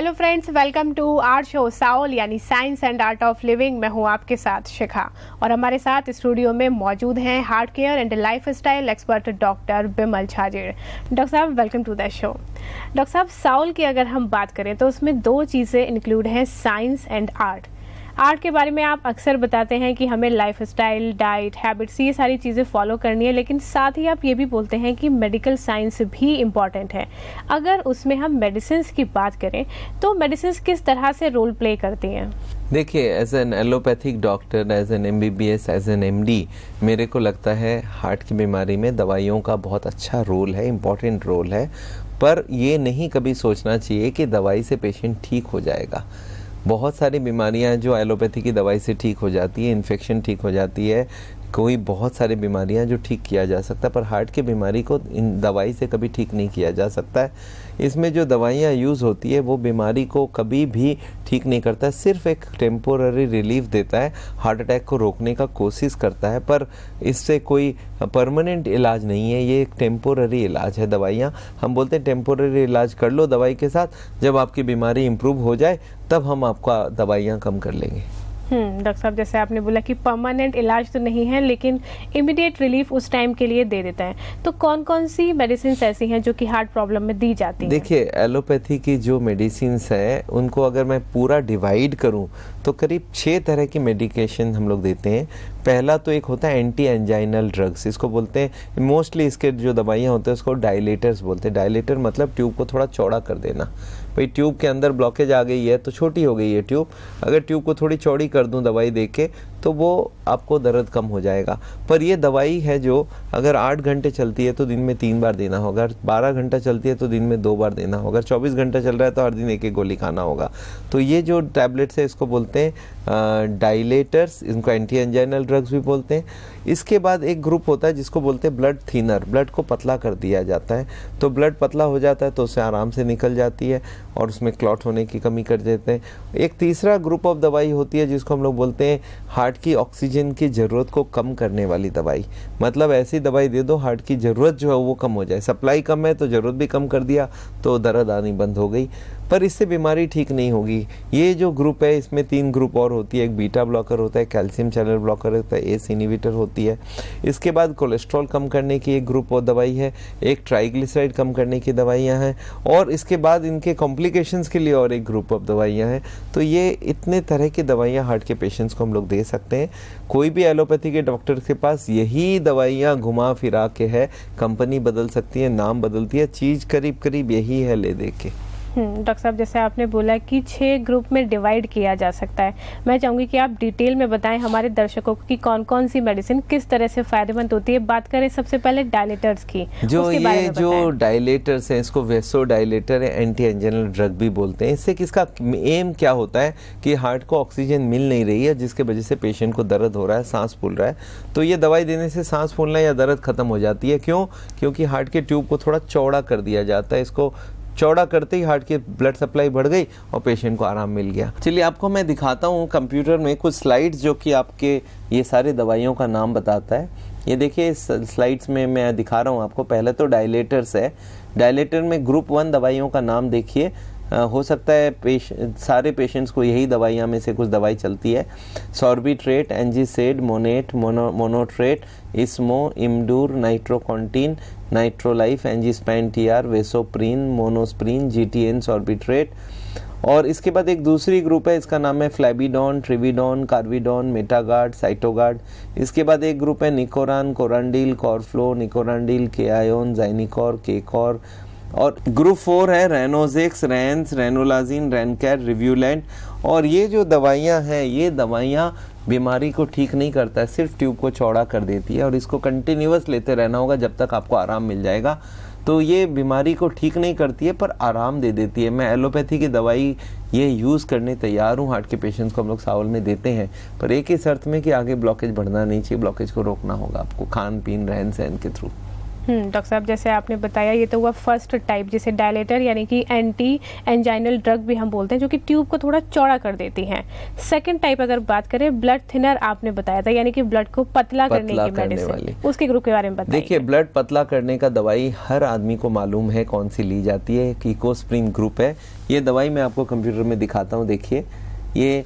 Hello friends, welcome to our show SAAOL यानी science and art of living. मैं हूं आपके साथ शिखा और हमारे साथ स्टूडियो में मौजूद हैं heart care and lifestyle expert doctor Bimal Chhajer. Doctor साहब, welcome to the show. Doctor साहब, साउल की अगर हम बात करें तो उसमें दो चीज़ें इंक्लूड हैं, साइंस एंड आर्ट। आर्ट के बारे में आप अक्सर बताते हैं कि हमें लाइफ स्टाइल, डाइट, हैबिट्स, ये सारी चीज़ें फॉलो करनी है, लेकिन साथ ही आप ये भी बोलते हैं कि मेडिकल साइंस भी इम्पॉर्टेंट है। अगर उसमें हम मेडिसिन की बात करें तो मेडिसिन किस तरह से रोल प्ले करती हैं? देखिए, as an allopathic doctor, as an MBBS, as an MD, मेरे को लगता है हार्ट की बीमारी में दवाइयों का बहुत अच्छा रोल है, इम्पॉर्टेंट रोल है। पर ये नहीं कभी सोचना चाहिए कि दवाई से पेशेंट ठीक हो जाएगा। बहुत सारी बीमारियां जो एलोपैथी की दवाई से ठीक हो जाती है, इन्फेक्शन ठीक हो जाती है, कोई बहुत सारी बीमारियां जो ठीक किया जा सकता है, पर हार्ट की बीमारी को इन दवाई से कभी ठीक नहीं किया जा सकता है। इसमें जो दवाइयां यूज़ होती है वो बीमारी को कभी भी ठीक नहीं करता है, सिर्फ एक टेम्पोररी रिलीफ देता है, हार्ट अटैक को रोकने का कोशिश करता है, पर इससे कोई परमानेंट इलाज नहीं है। ये एक टेम्पोररी इलाज है। दवाइयाँ हम बोलते हैं टेम्पोररी इलाज कर लो दवाई के साथ, जब आपकी बीमारी इम्प्रूव हो जाए तब हम आपका दवाइयाँ कम कर लेंगे। डॉक्टर साहब, जैसे आपने बोला कि परमानेंट इलाज तो नहीं है, लेकिन इमीडिएट रिलीफ उस टाइम के लिए दे देता है। तो कौन कौन सी मेडिसिन ऐसी हैं जो कि हार्ट प्रॉब्लम में दी जाती हैं? देखिए, एलोपैथी की जो मेडिसिन है उनको अगर मैं पूरा डिवाइड करूं तो करीब 6 तरह की मेडिकेशन हम लोग देते हैं। पहला तो एक होता है एंटी एंजाइनल ड्रग्स, इसको बोलते हैं मोस्टली, इसके जो दवाइयाँ होते हैं उसको डायलेटर्स बोलते हैं। डायलेटर मतलब ट्यूब को थोड़ा चौड़ा कर देना। भाई ट्यूब के अंदर ब्लॉकेज आ गई है तो छोटी हो गई है ट्यूब, अगर ट्यूब को थोड़ी चौड़ी कर दूं दवाई देके तो वो आपको दर्द कम हो जाएगा। पर ये दवाई है जो अगर 8 घंटे चलती है तो दिन में 3 बार देना होगा, 12 घंटा चलती है तो दिन में 2 बार देना होगा, 24 घंटा चल रहा है तो हर दिन एक गोली खाना होगा। तो ये जो टैबलेट्स है इसको बोलते हैं डायलेटर्स, इनको एंटी एंजाइनल ड्रग्स भी बोलते हैं। इसके बाद एक ग्रुप होता है जिसको बोलते हैं ब्लड थिनर, ब्लड को पतला कर दिया जाता है। तो ब्लड पतला हो जाता है तो उससे आराम से निकल जाती है और उसमें क्लॉट होने की कमी कर देते हैं। एक तीसरा ग्रुप ऑफ दवाई होती है जिसको हम लोग बोलते हैं हार्ट की ऑक्सीजन की ज़रूरत को कम करने वाली दवाई। मतलब ऐसी दवाई दे दो हार्ट की ज़रूरत जो है वो कम हो जाए। सप्लाई कम है तो ज़रूरत भी कम कर दिया तो दर्द आनी बंद हो गई, पर इससे बीमारी ठीक नहीं होगी। ये जो ग्रुप है इसमें 3 ग्रुप और होती है। एक बीटा ब्लॉकर होता है, कैल्शियम चैनल ब्लॉकर होता है, एस इनहिबिटर होती है। इसके बाद कोलेस्ट्रॉल कम करने की एक ग्रुप और दवाई है, एक ट्राइग्लिसराइड कम करने की दवाइयाँ हैं, और इसके बाद इनके कॉम्प्लिकेशंस के लिए और एक ग्रुप ऑफ दवाइयाँ हैं। तो ये इतने तरह की दवाइयाँ हार्ट के पेशेंट्स को हम लोग दे सकते हैं। कोई भी एलोपैथी के डॉक्टर के पास यही दवाइयाँ घुमा फिरा के है, कंपनी बदल सकती है, नाम बदलती है, चीज़ करीब करीब यही है ले दे के। डॉक्टर साहब, जैसे आपने बोला कि 6 ग्रुप में डिवाइड किया जा सकता है, मैं चाहूँगी कि आप डिटेल में बताएं हमारे दर्शकों को कि कौन कौन सी मेडिसिन किस तरह से फायदेमंद होती है। बात करें सबसे पहले डायलेटर्स की, जो ये जो डायलेटर्स हैं इसको वेसो डायलेटर है, एंटी एंजाइनल ड्रग भी बोलते हैं। इससे किसका एम क्या होता है कि हार्ट को ऑक्सीजन मिल नहीं रही है, जिसके वजह से पेशेंट को दर्द हो रहा है, सांस फूल रहा है, तो ये दवाई देने से सांस फूलना या दर्द खत्म हो जाती है। क्यों? क्योंकि हार्ट के ट्यूब को थोड़ा चौड़ा कर दिया जाता है। इसको चौड़ा करते ही हार्ट की ब्लड सप्लाई बढ़ गई और पेशेंट को आराम मिल गया। चलिए आपको मैं दिखाता हूँ कंप्यूटर में कुछ स्लाइड्स जो कि आपके ये सारी दवाइयों का नाम बताता है। ये देखिए इस स्लाइड्स में मैं दिखा रहा हूँ आपको। पहले तो डायलेटर्स है। डायलेटर में ग्रुप 1 दवाइयों का नाम देखिए। हो सकता है सारे पेशेंट्स को यही दवाइयाँ में से कुछ दवाई चलती है। Sorbitrate, Angised, Monit, Monotrate, Ismo, Imdur, Nitrocontin, Nitrolife, Angispan TR, Vasoprin, Monosprin, GTN, Sorbitrate. और इसके बाद एक दूसरी ग्रुप है, इसका नाम है फ्लैबिडॉन, ट्रिविडॉन, कार्विडॉन, मेटागार्ड, साइटोगार्ड। इसके बाद एक ग्रुप है निकोरान, कोरांडील, कॉरफ्लो, निकोरांडील, केआयोन, जाइनिकॉर, केकॉर। और ग्रुप 4 है रेनोजेक्स, रैंस, रेनोलाजिन, रैनकैर, रिव्यूलेंट। और ये जो दवाइयाँ हैं ये दवाइयाँ बीमारी को ठीक नहीं करता है, सिर्फ ट्यूब को चौड़ा कर देती है, और इसको कंटिन्यूअस लेते रहना होगा जब तक आपको आराम मिल जाएगा। तो ये बीमारी को ठीक नहीं करती है पर आराम दे देती है। मैं एलोपैथी की दवाई ये यूज़ करने तैयार हूँ, हार्ट के पेशेंट्स को हम लोग सावल में देते हैं, पर एक ही शर्त में कि आगे ब्लॉकेज बढ़ना नहीं चाहिए, ब्लॉकेज को रोकना होगा आपको खान पीन रहन सहन के थ्रू। डॉक्टर साहब, जैसे आपने बताया ये तो हुआ फर्स्ट टाइप, जिसे डायलेटर यानी कि एंटी एंजाइनल ड्रग भी हम बोलते हैं, जो कि ट्यूब को थोड़ा चौड़ा कर देती हैं। सेकंड टाइप अगर बात करें, ब्लड थिनर आपने बताया था, यानी कि ब्लड को पतला करने की मेडिसिन, उसके ग्रुप के बारे में बताइए। देखिए, ब्लड पतला करने का दवाई हर आदमी को मालूम है कौन सी ली जाती है, इकोस्प्रिन ग्रुप है। ये दवाई मैं आपको कंप्यूटर में दिखाता हूँ, देखिए ये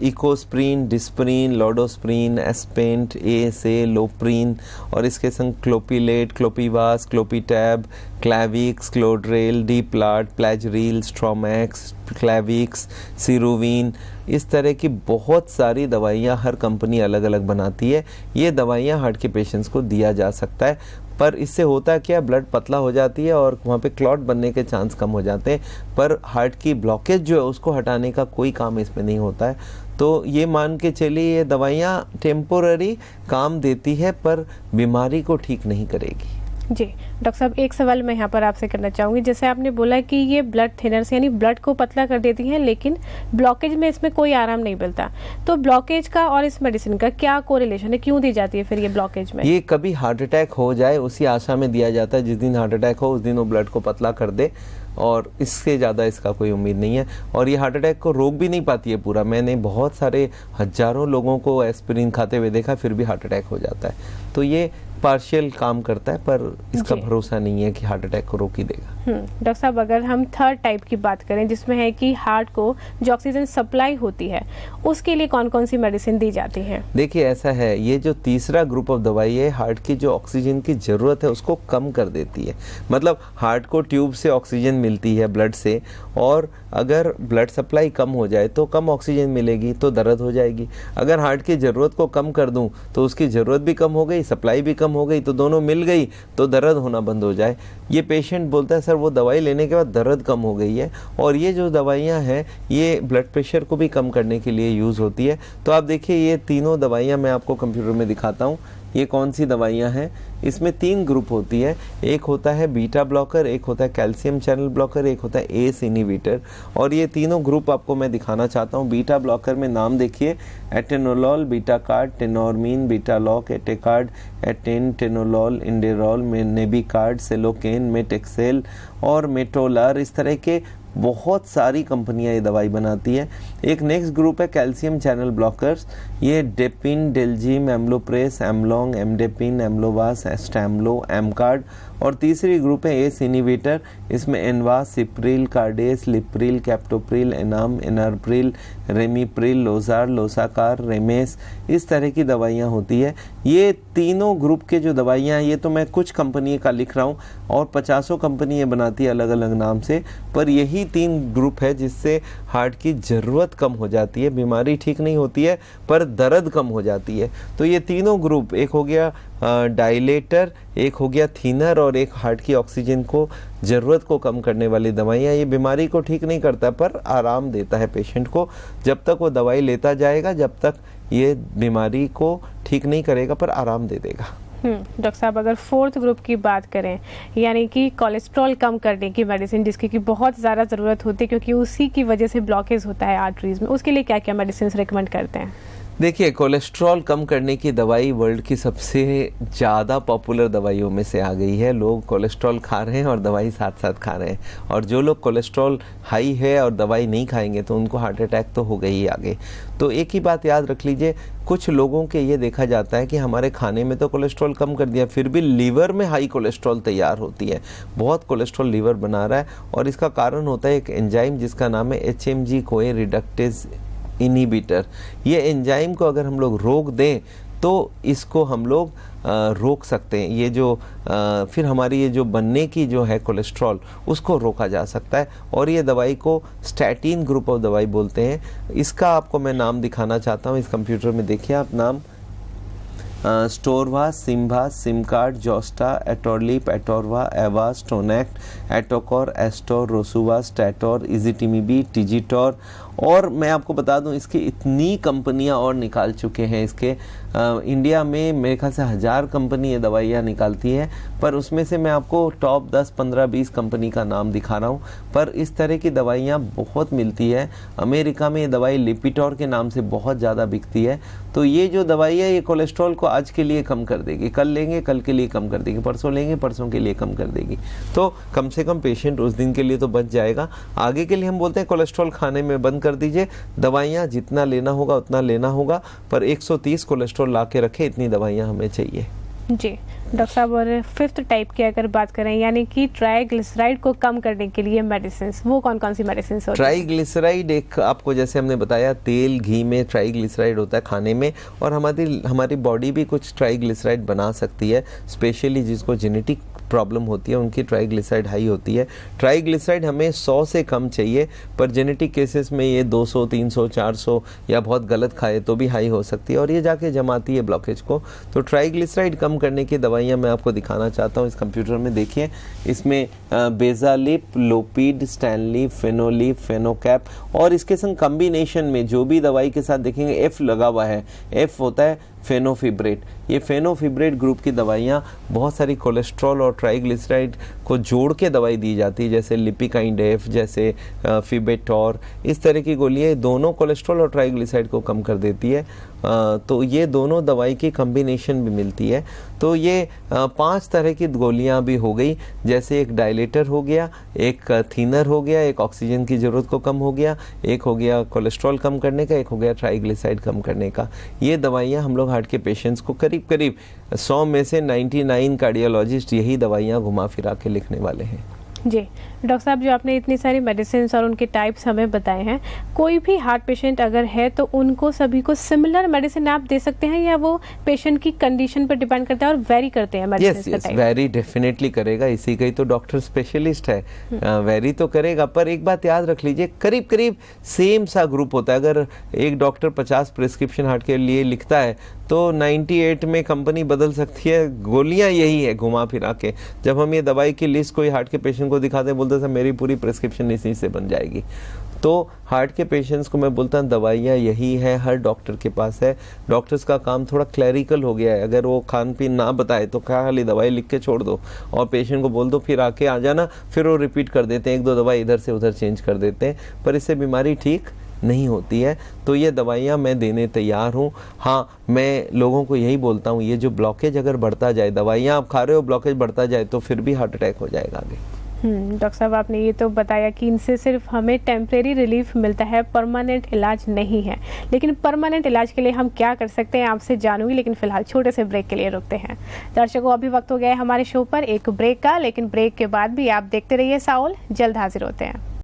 इकोस्प्रिन, डिस्प्रिन, लोडोस्प्रिन, एस्पेंट, एएसए, लोप्रिन और इसके संग क्लोपिलेट, क्लोपिवास, क्लोपिटैब, क्लैविक्स, क्लोड्रेल, डीप्लाट, प्लेजरील, स्ट्रोमैक्स, क्लैविक्स, सिरुवीन, इस तरह की बहुत सारी दवाइयाँ हर कंपनी अलग अलग बनाती है। ये दवाइयाँ हार्ट के पेशेंट्स को दिया जा सकता है, पर इससे होता क्या, ब्लड पतला हो जाती है और वहाँ पे क्लॉट बनने के चांस कम हो जाते हैं, पर हार्ट की ब्लॉकेज जो है उसको हटाने का कोई काम इसमें नहीं होता है। तो ये मान के चलिए ये दवाइयाँ टेम्पोररी काम देती है पर बीमारी को ठीक नहीं करेगी। जी डॉक्टर साहब, एक सवाल मैं यहाँ पर आपसे करना चाहूँगी। जैसे आपने बोला कि ये ब्लड थिनर्स यानी ब्लड को पतला कर देती हैं, लेकिन ब्लॉकेज में इसमें कोई आराम नहीं मिलता, तो ब्लॉकेज का और इस मेडिसिन का क्या कोरिलेशन है, क्यों दी जाती है फिर ये ब्लॉकेज में? ये कभी हार्ट अटैक हो जाए उसी आशा में दिया जाता है, जिस दिन हार्ट अटैक हो उस दिन वो ब्लड को पतला कर दे, और इससे ज़्यादा इसका कोई उम्मीद नहीं है। और ये हार्ट अटैक को रोक भी नहीं पाती है पूरा। मैंने बहुत सारे हजारों लोगों को एस्पिरिन खाते हुए देखा, फिर भी हार्ट अटैक हो जाता है। तो ये पार्शियल काम करता है, पर इसका भरोसा नहीं है कि हार्ट अटैक को रोक ही देगा। डॉक्टर साहब, अगर हम थर्ड टाइप की बात करें, जिसमें है कि हार्ट को जो ऑक्सीजन सप्लाई होती है, उसके लिए कौन कौन सी मेडिसिन दी जाती है? देखिए, ऐसा है, ये जो तीसरा ग्रुप ऑफ दवाई है, हार्ट की जो ऑक्सीजन की जरूरत है उसको कम कर देती है। मतलब हार्ट को ट्यूब से ऑक्सीजन मिलती है, ब्लड से, और अगर ब्लड सप्लाई कम हो जाए तो कम ऑक्सीजन मिलेगी तो दर्द हो जाएगी। अगर हार्ट की ज़रूरत को कम कर दूं तो उसकी ज़रूरत भी कम हो गई, सप्लाई भी कम हो गई, तो दोनों मिल गई तो दर्द होना बंद हो जाए। ये पेशेंट बोलता है, सर वो दवाई लेने के बाद दर्द कम हो गई है। और ये जो दवाइयाँ हैं ये ब्लड प्रेशर को भी कम करने के लिए यूज़ होती है। तो आप देखिए, ये तीनों दवाइयाँ मैं आपको कंप्यूटर में दिखाता हूँ, ये कौन सी दवाइयाँ हैं। इसमें 3 ग्रुप होती है, एक होता है बीटा ब्लॉकर, एक होता है कैल्शियम चैनल ब्लॉकर, एक होता है एस इनहिबिटर। और ये तीनों ग्रुप आपको मैं दिखाना चाहता हूँ। बीटा ब्लॉकर में नाम देखिए, atenolol, Betacard, Tenormin, Betaloc, Atecard, Aten, Tenolol, Inderal, Nebicard, Seloken, Metoxel और मेटोलार। इस तरह के बहुत सारी कंपनियां ये दवाई बनाती है। एक नेक्स्ट ग्रुप है कैल्शियम चैनल ब्लॉकर्स, ये डेपिन, डेलजिम, एम्लोप्रेस, एमलॉन्ग, एमडेपिन, एम्लोवास, एस्टैमलो, एमकार्ड। और तीसरी ग्रुप है एस इनहिबिटर, इसमें Envas, Cipril, Cardace, Lipril, captopril, Enam, enalapril, ramipril, Losar, Losacar, Ramace, इस तरह की दवाइयाँ होती है। ये तीनों ग्रुप के जो दवाइयाँ हैं, ये तो मैं कुछ कंपनी का लिख रहा हूँ और 50 कंपनी बनाती है अलग अलग नाम से, पर यही 3 ग्रुप है जिससे हार्ट की ज़रूरत कम हो जाती है। बीमारी ठीक नहीं होती है पर दर्द कम हो जाती है। तो ये तीनों ग्रुप, एक हो गया डायलेटर, एक हो गया थिनर और एक हार्ट की ऑक्सीजन को ज़रूरत को कम करने वाली दवाइयाँ, ये बीमारी को ठीक नहीं करता पर आराम देता है पेशेंट को। जब तक वो दवाई लेता जाएगा, जब तक ये बीमारी को ठीक नहीं करेगा पर आराम दे देगा। डॉक्टर साहब, अगर फोर्थ ग्रुप की बात करें, यानी कि कोलेस्ट्रॉल कम करने की मेडिसिन, जिसकी कि बहुत ज़्यादा ज़रूरत होती है क्योंकि उसी की वजह से ब्लॉकेज होता है आर्टरीज में, उसके लिए क्या क्या मेडिसिन रिकमेंड करते हैं? देखिए, कोलेस्ट्रॉल कम करने की दवाई वर्ल्ड की सबसे ज़्यादा पॉपुलर दवाइयों में से आ गई है। लोग कोलेस्ट्रॉल खा रहे हैं और दवाई साथ साथ खा रहे हैं, और जो लोग कोलेस्ट्रॉल हाई है और दवाई नहीं खाएंगे तो उनको हार्ट अटैक तो हो गई ही आगे। तो एक ही बात याद रख लीजिए, कुछ लोगों के ये देखा जाता है कि हमारे खाने में तो कोलेस्ट्रॉल कम कर दिया, फिर भी लीवर में हाई कोलेस्ट्रॉल तैयार होती है, बहुत कोलेस्ट्रॉल लीवर बना रहा है। और इसका कारण होता है एक एंजाइम जिसका नाम है HMG-CoA रिडक्टेज इनहिबिटर। ये एंजाइम को अगर हम लोग रोक दें तो इसको हम लोग रोक सकते हैं। ये जो फिर हमारी ये जो बनने की जो है कोलेस्ट्रॉल, उसको रोका जा सकता है। और ये दवाई को स्टैटिन ग्रुप ऑफ दवाई बोलते हैं। इसका आपको मैं नाम दिखाना चाहता हूँ, इस कंप्यूटर में देखिए आप नाम, स्टोरवा, सिम्भा, सिमकार्ड, जोस्टा, एटोरलिप, एटोरवा, एवा, स्टोनेक्ट, एटोकोर, एस्टोर, रोसुवा, स्टैटोर, इजिटिमिबी, टिजिटोर और मैं आपको बता दूं इसकी इतनी कंपनियां और निकाल चुके हैं इसके इंडिया में मेरे ख्याल से 1000 कंपनी ये दवाइयाँ निकालती है, पर उसमें से मैं आपको टॉप 10, 15, 20 कंपनी का नाम दिखा रहा हूँ। पर इस तरह की दवाइयाँ बहुत मिलती है। अमेरिका में ये दवाई लिपिटोर के नाम से बहुत ज़्यादा बिकती है। तो ये जो दवाई है ये कोलेस्ट्रॉल को आज के लिए कम कर देगी, कल लेंगे कल के लिए कम कर देगी, परसों लेंगे परसों के लिए कम कर देगी। तो कम से कम पेशेंट उस दिन के लिए तो बच जाएगा। आगे के लिए हम बोलते हैं कोलेस्ट्रॉल खाने में बंद कर दीजिए, दवाइयाँ जितना लेना होगा उतना लेना होगा, पर 130 कोलेस्ट्रॉल ला के रखे, इतनी दवाइयाँ हमें चाहिए। जी डॉक्टर साहब, और 5th टाइप की अगर बात करें यानी कि ट्राइग्लिसराइड को कम करने के लिए मेडिसिन, वो कौन कौन सी मेडिसिन होती है? ट्राइग्लिसराइड एक आपको जैसे हमने बताया तेल घी में ट्राइग्लिसराइड होता है खाने में, और हमारी बॉडी भी कुछ ट्राइग्लिसराइड बना सकती है, स्पेशली जिसको जेनेटिक प्रॉब्लम होती है उनकी ट्राइग्लिसराइड हाई होती है। ट्राइग्लिसराइड हमें 100 से कम चाहिए, पर जेनेटिक केसेस में ये 200, 300, 400 या बहुत गलत खाए तो भी हाई हो सकती है, और ये जाके जमाती है ब्लॉकेज को। तो ट्राइग्लिसराइड कम करने की दवाइयाँ मैं आपको दिखाना चाहता हूँ। इस कंप्यूटर में देखिए, इसमें बेजालिप, लोपीड, स्टैनली, फेनोलिप, फेनोकैप, और इसके संग कॉम्बिनेशन में जो भी दवाई के साथ देखेंगे एफ लगा हुआ है, एफ होता है फेनोफिब्रेट। ये फेनोफिब्रेट ग्रुप की दवाइयाँ बहुत सारी कोलेस्ट्रॉल और ट्राइग्लिसराइड को जोड़ के दवाई दी जाती है, जैसे लिपिकाइंड एफ, जैसे फिबेटॉर, इस तरह की गोलियाँ दोनों कोलेस्ट्रॉल और ट्राइग्लिसराइड को कम कर देती है। तो ये दोनों दवाई की कॉम्बिनेशन भी मिलती है। तो ये 5 तरह की गोलियां भी हो गई, जैसे एक डायलेटर हो गया, एक थिनर हो गया, एक ऑक्सीजन की ज़रूरत को कम हो गया, एक हो गया कोलेस्ट्रॉल कम करने का, एक हो गया ट्राइग्लिसराइड कम करने का। ये दवाइयां हम लोग हार्ट के पेशेंट्स को करीब करीब 100 में से 99 कार्डियोलॉजिस्ट यही दवाइयाँ घुमा फिरा के लिखने वाले हैं। जी डॉक्टर साहब, जो आपने इतनी सारी मेडिसिन और उनके टाइप्स हमें बताए हैं, कोई भी हार्ट पेशेंट अगर है तो उनको सभी को सिमिलर मेडिसिन आप दे सकते हैं, या वो पेशेंट की कंडीशन पर डिपेंड करता है और वेरी करते हैं मेडिसिन का टाइप? वेरी डेफिनेटली करेगा, इसी का ही तो डॉक्टर स्पेशलिस्ट है। वेरी तो करेगा, पर एक बात याद रख लीजिए, करीब करीब सेम सा ग्रुप होता है। अगर एक डॉक्टर 50 प्रिस्क्रिप्शन हार्ट के लिए लिखता है तो 98 में कंपनी बदल सकती है, गोलियां यही है घुमा फिरा के। जब हम ये दवाई की लिस्ट कोई हार्ट के पेशेंट को दिखाते हैं, बोलते हैं मेरी पूरी प्रिस्क्रिप्शन इसी से बन जाएगी। तो हार्ट के पेशेंट्स को मैं बोलता हूँ दवाइयाँ यही है, हर डॉक्टर के पास है। डॉक्टर्स का काम थोड़ा क्लैरिकल हो गया है, अगर वो खान पीन ना बताए तो क्या खाली दवाई लिख के छोड़ दो और पेशेंट को बोल दो फिर आके आ जाना, फिर वो रिपीट कर देते हैं, 1-2 दवाई इधर से उधर चेंज कर देते हैं, पर इससे बीमारी ठीक नहीं होती है। तो ये दवाइयाँ मैं देने तैयार हूँ। हाँ, मैं लोगों को यही बोलता हूँ, ये जो ब्लॉकेज अगर बढ़ता जाए, दवाइयाँ आप खा रहे हो, ब्लॉकेज बढ़ता जाए तो फिर भी हार्ट अटैक हो जाएगा आगे। डॉक्टर साहब, आपने ये तो बताया कि इनसे सिर्फ हमें टेम्परेरी रिलीफ मिलता है, परमानेंट इलाज नहीं है। लेकिन परमानेंट इलाज के लिए हम क्या कर सकते हैं आपसे जानूंगी, लेकिन फिलहाल छोटे से ब्रेक के लिए रुकते हैं। दर्शकों, अभी वक्त हो गया है हमारे शो पर एक ब्रेक का, लेकिन ब्रेक के बाद भी आप देखते रहिए साउल, जल्द हाजिर होते हैं।